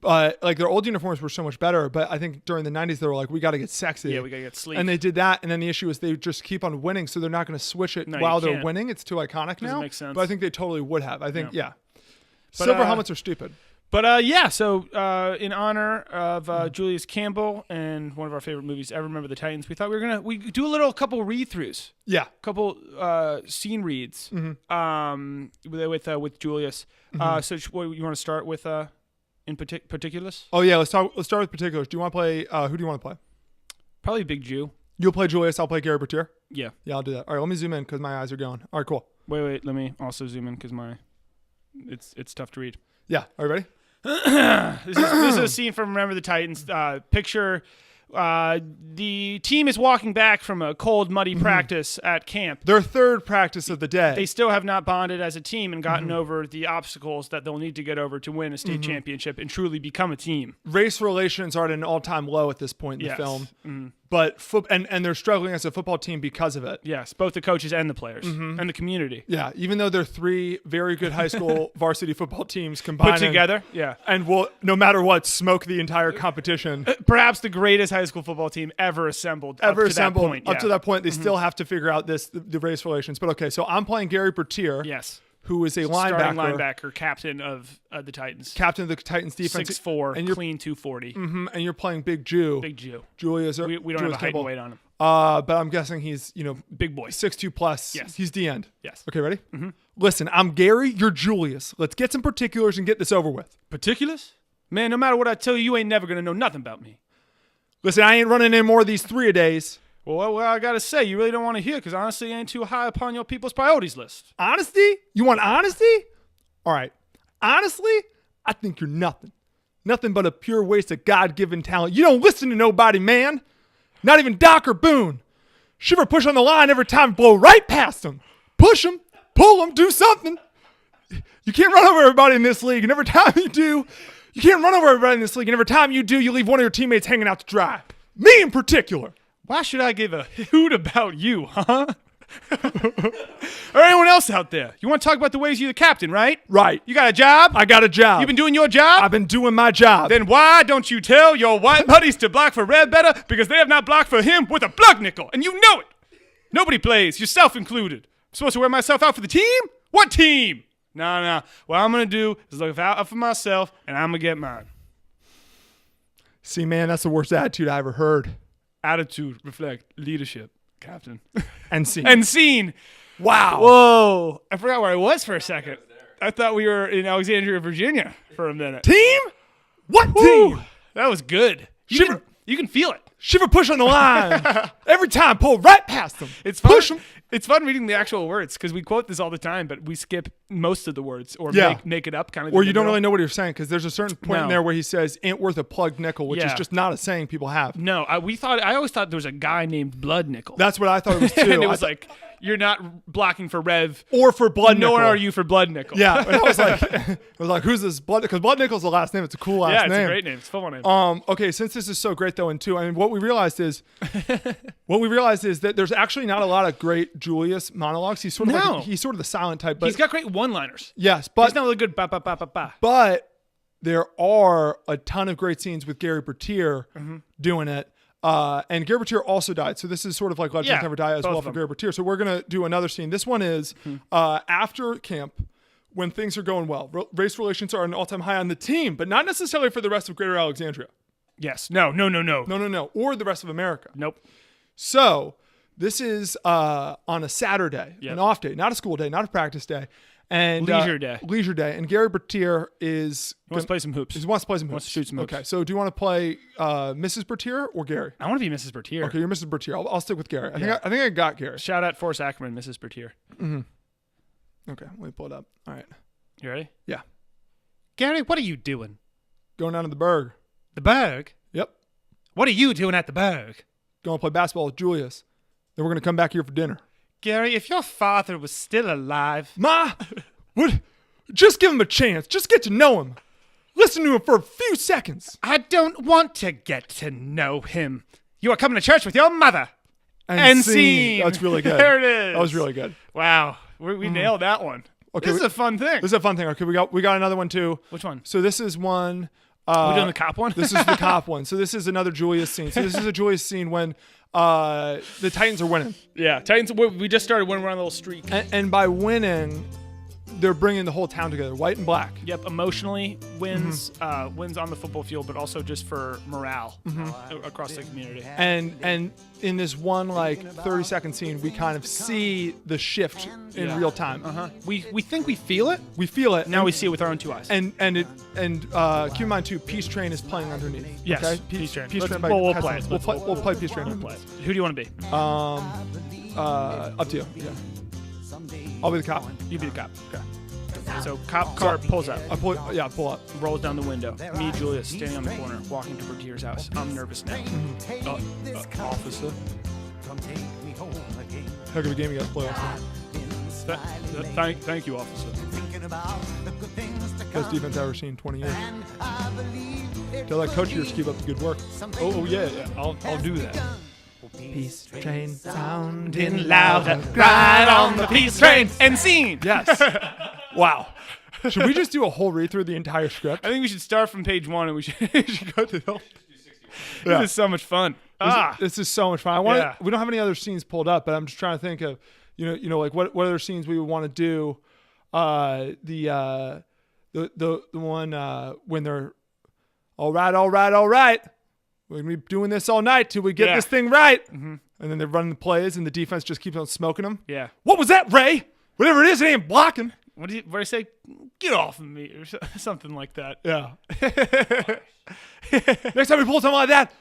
But like their old uniforms were so much better. But I think during the 90s they were like, we got to get sexy. Yeah, we got to get sleek. And they did that, and then the issue is they just keep on winning, so they're not going to switch it No, while you they're can't. winning. It's too iconic now. make sense. But I think they totally would have. I think Yeah. But, silver helmets are stupid. But yeah, so in honor of Julius Campbell and one of our favorite movies ever, Remember the Titans, we thought we do a couple read-throughs, Yeah. couple scene reads with Julius. So what you want to start with in particulars? Oh yeah, let's start with particulars. Do you want to play? Who do you want to play? Probably Big Jew. You'll play Julius. I'll play Gary Bertier. Yeah. Yeah, I'll do that. All right, let me zoom in because my eyes are going. All right, cool. Wait. Let me also zoom in because it's tough to read. Yeah. Are you ready? This is a scene from Remember the Titans. Picture the team is walking back from a cold, muddy practice at camp. Their third practice of the day. They still have not bonded as a team and gotten over the obstacles that they'll need to get over to win a state championship and truly become a team. Race relations are at an all-time low at this point in the film. But and they're struggling as a football team because of it. Yes, both the coaches and the players and the community. Yeah, even though they're three very good high school varsity football teams combined Put together, yeah. and will no matter what smoke the entire competition. Perhaps the greatest high school football team ever assembled. Up to that point, Up to that point, they still have to figure out the race relations. But okay, so I'm playing Gary Bertier. Yes. Who is a Starting linebacker, captain of the Titans. captain of the Titans defense. 6'4", and you're clean 240. and you're playing Big Jew. Big Jew. Julius. We don't have a height and weight on him. But I'm guessing he's Big boy. 6'2" plus. Yes. He's the end. Yes. Okay, ready? Listen, I'm Gary. You're Julius. Let's get some particulars and get this over with. Particulars? Man, no matter what I tell you, you ain't never gonna know nothing about me. Listen, I ain't running any more of these 3-a-days. Well, I gotta say, you really don't want to hear because honestly, I ain't too high upon your people's priorities list. Honesty? You want honesty? All right. Honestly, I think you're nothing. Nothing but a pure waste of God-given talent. You don't listen to nobody, man. Not even Doc or Boone. Shiver push on the line every time, blow right past them. Push them, pull them, do something. You can't run over everybody in this league, and every time you do, you can't run over everybody in this league, and every time you do, you leave one of your teammates hanging out to dry. Me in particular. Why should I give a hoot about you, huh? Or anyone else out there? You want to talk about the ways you're the captain, right? Right. You got a job? I got a job. You've been doing your job? I've been doing my job. Then why don't you tell your white buddies to block for Red better? Because they have not blocked for him with a plug nickel, and you know it. Nobody plays, yourself included. I'm supposed to wear myself out for the team? What team? No. What I'm going to do is look out for myself, and I'm going to get mine. See, man, that's the worst attitude I ever heard. Attitude, reflect, leadership, captain. And see. And scene. Wow. Whoa. I forgot where I was for a second. I thought we were in Alexandria, Virginia for a minute. Team? What Woo. team? That was good. Shiver. You can feel it. Shiver push on the line. Every time, pull right past them. It's fun. Push them. It's fun reading the actual words because we quote this all the time, but we skip most of the words or Yeah. make it up kind of. Or in you the don't middle. really know what you're saying because there's a certain point in No. there where he says, ain't worth a plug nickel, which is Yeah. just not a saying people have. No, I always thought there was a guy named Blood Nickel. That's what I thought it was too. and it was like, you're not blocking for Rev. or for blood nickel. Nor are you for Blood Nickel. Yeah. And I was like, who's this blood? Because blood nickel's the last name. It's a cool last Yeah, it's name. a great name. It's a full name. Okay, since this is so great though, and two, I mean, what we realized is that there's actually not a lot of great Julius monologues. He's sort of No. he's sort of the silent type, but He's got great one-liners. yes, He's not really good. Ba ba ba ba ba. but there are a ton of great scenes with Gary Bertier doing it. And Gary Bertier also died. So this is sort of like Legends Yeah, Never Die as both well of for them. Gary Bertier. So we're going to do another scene. This one is after camp when things are going well. Race relations are an all-time high on the team, but not necessarily for the rest of Greater Alexandria. Yes. No. No. Or the rest of America. Nope. So this is on a Saturday, Yep. an off day, not a school day, not a practice day. And Leisure day. Leisure day. And Gary Bertier is He wants to play some hoops. He wants to play some hoops. Wants to shoot some hoops. Okay, so do you want to play Mrs. Bertier or Gary? I want to be Mrs. Bertier. Okay, you're Mrs. Bertier. I'll stick with Gary. I think I got Gary. Shout out Forrest Ackerman, Mrs. Bertier. Okay, let me pull it up. All right. You ready? Yeah. Gary, what are you doing? Going down to the Berg. The Berg? Yep. What are you doing at the Berg? Going to play basketball with Julius. Then we're going to come back here for dinner. Gary, if your father was still alive. Ma, just give him a chance. Just get to know him. Listen to him for a few seconds. I don't want to get to know him. You are coming to church with your mother. And scene. That's really good. There it is. That was really good. Wow. We nailed that one. Okay, This is a fun thing. This is a fun thing. Okay, we got another one too. Which one? So this is one. Are we doing the cop one? This is the cop one. So this is another Julius scene. So this is a Julius scene when the Titans are winning, Yeah. Titans, we just started when we're on a little streak. and by winning, they're bringing the whole town together, white and black. Yep, emotionally wins wins on the football field, but also just for morale across the community. And in this one like 30-second scene, we kind of see the shift in real time. We think we feel it. We feel it. Now we see it with our own two eyes. And keep in mind too, Peace Train is playing underneath. Yes, okay? Peace Train. Peace Let's- Train by we'll Hess play Lenz. it. We'll play Peace Train. Who do you want to be? Up to you. Yeah. I'll be the cop. You be the cop. Okay. So cop car pulls up, Pull up. rolls down the window. Me, Julius, standing on the corner, walking to Bertier's house. I'm nervous now. Officer. Heck of a game you guys play also. Thank you, officer. Best defense I've ever seen in 20 years. Tell that coach of yours to keep up the good work. Oh yeah. I'll do that. Peace Train sounding In loud, ride on the peace train and scene. Yes. Wow. Should we just do a whole read through the entire script? I think we should start from page 1 and we should go to the. Yeah. This is so much fun. This is so much fun. Yeah. We don't have any other scenes pulled up, but I'm just trying to think of, like what other scenes we would want to do. The one when they're all right. We're gonna be doing this all night till we get this thing right. And then they're running the plays, and the defense just keeps on smoking them. Yeah. What was that, Ray? Whatever it is, it ain't blocking. What do I say? Get off of me or something like that. Yeah. Next time we pull something like that,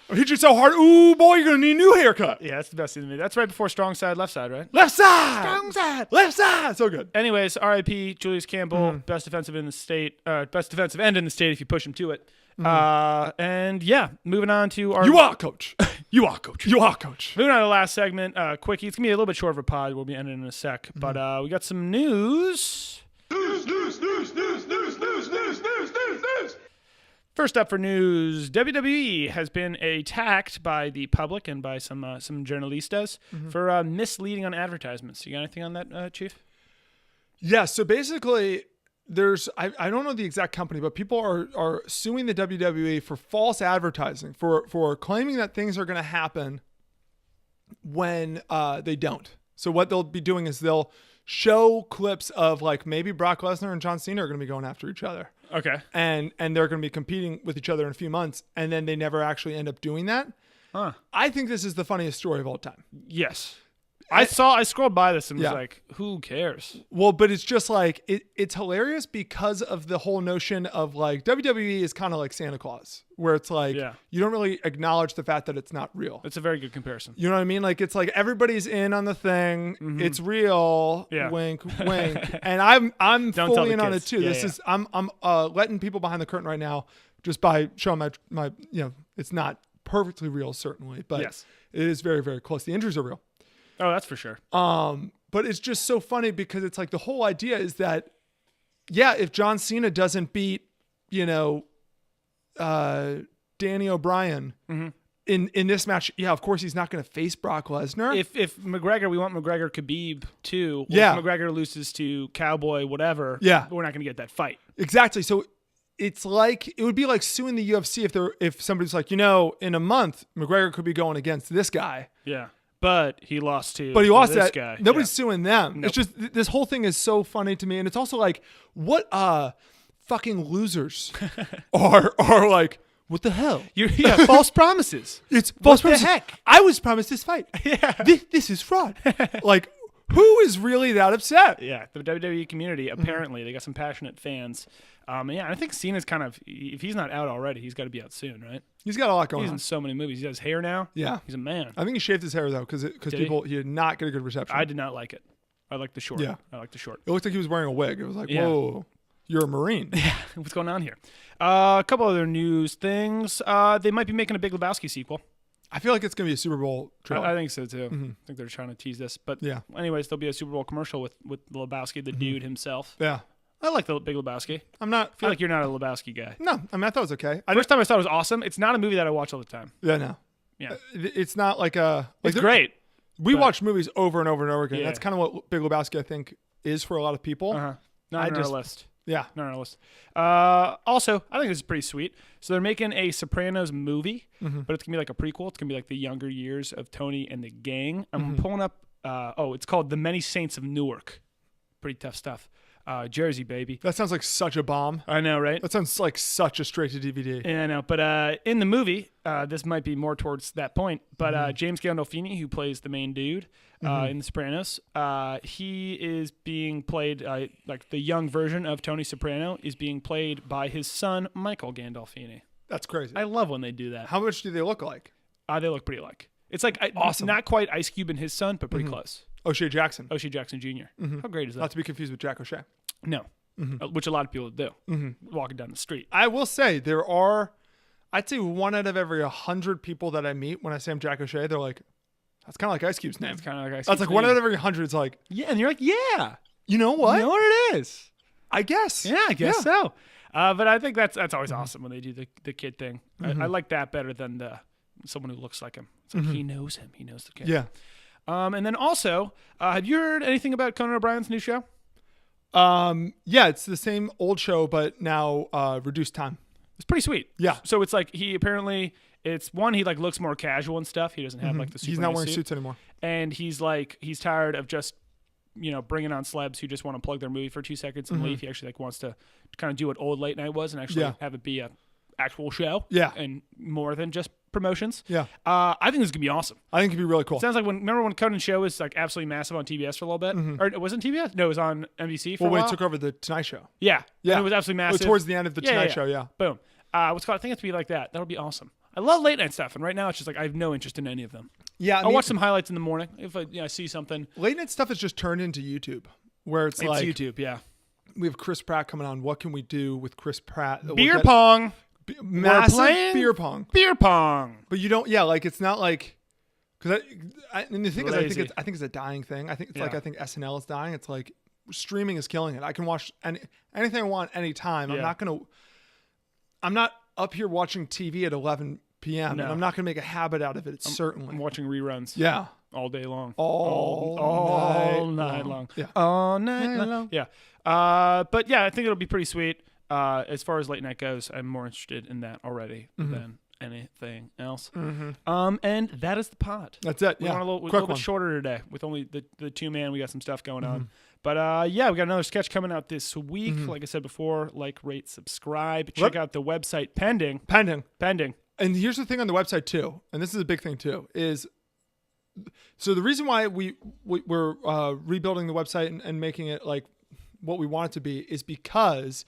I'll hit you so hard. Ooh, boy, you're gonna need a new haircut. Yeah, that's the best thing to me. That's right before strong side, left side, right? Left side. Strong side. Left side. So good. Anyways, R.I.P. Julius Campbell, best defensive end in the state if you push him to it. And yeah, moving on to our. You are coach. You are coach. You are coach. Moving on to the last segment, quickie. It's gonna be a little bit short of a pod. We'll be ending in a sec, but we got some news. First up for news, WWE has been attacked by the public and by some journalistas for misleading on advertisements. You got anything on that, Chief? Yeah. So basically, there's I don't know the exact company, but people are suing the WWE for false advertising for claiming that things are going to happen when they don't. So what they'll be doing is they'll show clips of like maybe Brock Lesnar and John Cena are going to be going after each other. Okay. And they're going to be competing with each other in a few months, and then they never actually end up doing that. Huh. I think this is the funniest story of all time. Yes. I scrolled by this and was Yeah. like, who cares? Well, but it's just like it's hilarious because of the whole notion of like WWE is kind of like Santa Claus, where it's like you don't really acknowledge the fact that it's not real. It's a very good comparison. You know what I mean? Like it's like everybody's in on the thing. It's real. Yeah. Wink, wink. And I'm Don't tell fully the in on it kids. too. Yeah, This yeah. is I'm letting people behind the curtain right now just by showing my it's not perfectly real certainly, but Yes. it is very, very close. The injuries are real. Oh, that's for sure. But it's just so funny because it's like the whole idea is that, if John Cena doesn't beat, Danny O'Brien in this match, of course he's not going to face Brock Lesnar. If McGregor, we want McGregor Khabib too. Or Yeah. If McGregor loses to Cowboy, whatever. Yeah. We're not going to get that fight. Exactly. So it's like it would be like suing the UFC if somebody's like, in a month McGregor could be going against this guy. Yeah. But he lost to. But he lost this that. guy. Nobody's Yeah. suing them. Nope. It's just this whole thing is so funny to me, and it's also like, what fucking losers are like, what the hell? False promises. It's false What the promises. heck? I was promised this fight. Yeah. This is fraud. Like, who is really that upset? Yeah, the WWE community, apparently, they got some passionate fans. I think Cena's kind of, if he's not out already, he's got to be out soon, right? He's got a lot going He's on. in so many movies. He has hair now. Yeah. He's a man. I think he shaved his hair though, because he did not get a good reception. I did not like it. I like the short. Yeah. I like the short. It looked like he was wearing a wig. It was like, Yeah. whoa, you're a Marine. What's going on here? A couple other news things. They might be making a Big Lebowski sequel. I feel like it's gonna be a Super Bowl trailer. I think so too. I think they're trying to tease this. But Yeah. anyways, there'll be a Super Bowl commercial with Lebowski, the dude himself. Yeah. I like the Big Lebowski. I'm not. I feel like you're not a Lebowski guy. No, I mean I thought it was okay. First time I saw it was awesome. It's not a movie that I watch all the time. Yeah, no. Yeah, It's not like a. Like it's great. We but- watch movies over and over and over again. Yeah. That's kind of what Big Lebowski I think is for a lot of people. Not on our list. Yeah. Not on our list. Also, I think this is pretty sweet. So they're making a Sopranos movie, but it's gonna be like a prequel. It's gonna be like the younger years of Tony and the gang. I'm pulling up. It's called The Many Saints of Newark. Pretty tough stuff. Jersey, baby. That sounds like such a bomb. I know, right? That sounds like such a straight to DVD. Yeah, I know. But in the movie, this might be more towards that point. But James Gandolfini, who plays the main dude in The Sopranos, he is being played like the young version of Tony Soprano is being played by his son Michael Gandolfini. That's crazy. I love when they do that. How much do they look like? They look pretty alike. It's like Awesome. not quite Ice Cube and his son, but pretty close. O'Shea Jackson. O'Shea Jackson Jr. How great is that? Not to be confused with Jack O'Shea. No, which a lot of people do. Walking down the street. I will say there are, I'd say 1 out of every 100 people that I meet when I say I'm Jack O'Shea, they're like, that's kind of like Ice Cube's name. It's kind of like Ice That's Cube's like 1 name. out of every 100. It's like, Yeah, and you're like, yeah. you know what? You know what it is. I guess. Yeah, I guess so. But I think that's always awesome when they do the kid thing. I like that better than someone who looks like him. It's like he knows him. He knows the kid. Yeah. And then also, have you heard anything about Conan O'Brien's new show? Yeah, it's the same old show, but now reduced time. It's pretty sweet. Yeah. So it's like he apparently he like looks more casual and stuff. He doesn't have like the He's not Superman wearing suit. suits anymore. And he's tired of just bringing on celebs who just want to plug their movie for 2 seconds and leave. He actually like wants to kind of do what Old Late Night was and actually have it be a actual show. Yeah. And more than just promotions. Yeah. I think this is gonna be awesome. I think it'd be really cool. Sounds like remember when Conan's show was like absolutely massive on TBS for a little bit, or it wasn't TBS? No, it was on NBC for Well, a when while. it took over the Tonight Show. Yeah, Yeah. and it was absolutely massive. towards the end of the Tonight Show, yeah. Boom. What's called? I think it's to be like that. That'll be awesome. I love late night stuff, and right now it's just like I have no interest in any of them. Yeah, I'll watch some highlights in the morning if I see something. Late night stuff has just turned into YouTube, where it's It's like YouTube, yeah. we have Chris Pratt coming on. What can we do with Chris Pratt? We'll Beer get- pong. massive playing beer pong. Beer pong. But you don't, yeah, like it's not like, because and the thing is, Lazy. I think it's a dying thing. I think it's like Yeah. I think SNL is dying. It's like streaming is killing it. I can watch anything I want anytime. Yeah. I'm not up here watching TV at 11 p.m. No. and I'm not gonna make a habit out of it. Certainly. I'm watching reruns. Yeah. All day long. All night night long. Yeah. All night Night long. long. Yeah. But yeah, I think it'll be pretty sweet. As far as late night goes, I'm more interested in that already than anything else. And that is the pod. That's it. We Yeah. went a Quick little one. bit shorter today with only the two man. We got some stuff going on. But yeah, we got another sketch coming out this week. Like I said before, like, rate, subscribe. Check out the website pending. Pending. And here's the thing on the website too, and this is a big thing too, is so the reason why we're rebuilding the website and making it like what we want it to be is because,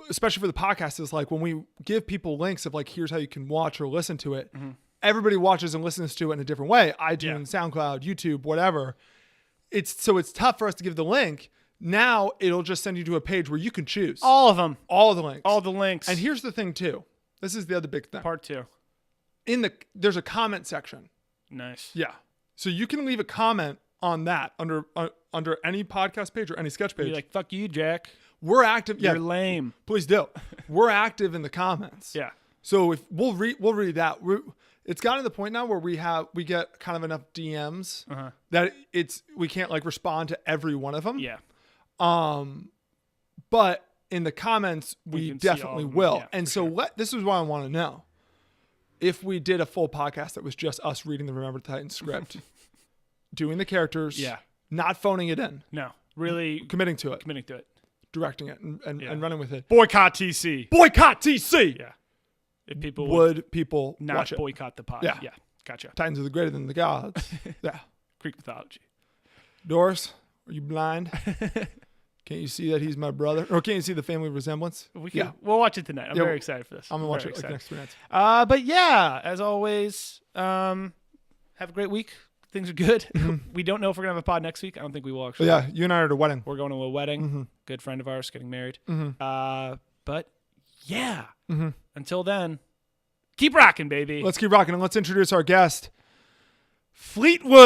especially for the podcast, is like when we give people links of like here's how you can watch or listen to it, everybody watches and listens to it in a different way. iTunes, SoundCloud, YouTube, whatever. It's tough for us to give the link. Now it'll just send you to a page where you can choose All of them. all the links. All the links. And here's the thing too. This is the other big thing. part 2. There's a comment section. Nice. Yeah. So you can leave a comment on that under any podcast page or any sketch page. Be like, fuck you, Jack. We're active. Yeah. You're lame. Please do. We're active in the comments. Yeah. So if we'll read that. It's gotten to the point now where we get kind of enough DMs that we can't like respond to every one of them. Yeah. But in the comments, we can see all definitely of them. will. Yeah, And for so sure. this is what I want to know. If we did a full podcast that was just us reading the Remember the Titans script, doing the characters, Yeah. not phoning it in, No. Really committing to it, committing to it. directing it, and running with it. Boycott TC. Boycott TC! Yeah. If people Would people not watch it? boycott the pod. Yeah. Yeah. Gotcha. Titans are the greater than the gods. Yeah. Greek mythology. Doris, are you blind? Can't you see that he's my brother? Or can't you see the family resemblance? We'll watch it tonight. I'm Yeah, very excited for this. I'm going to watch Very it like excited. next 3 minutes. But yeah, as always, have a great week. Things are good. We don't know if we're going to have a pod next week. I don't think we will But actually. yeah, you and I are at a wedding. We're going to a wedding. Good friend of ours getting married. But yeah, until then, keep rocking, baby. Let's keep rocking and let's introduce our guest, Fleetwood.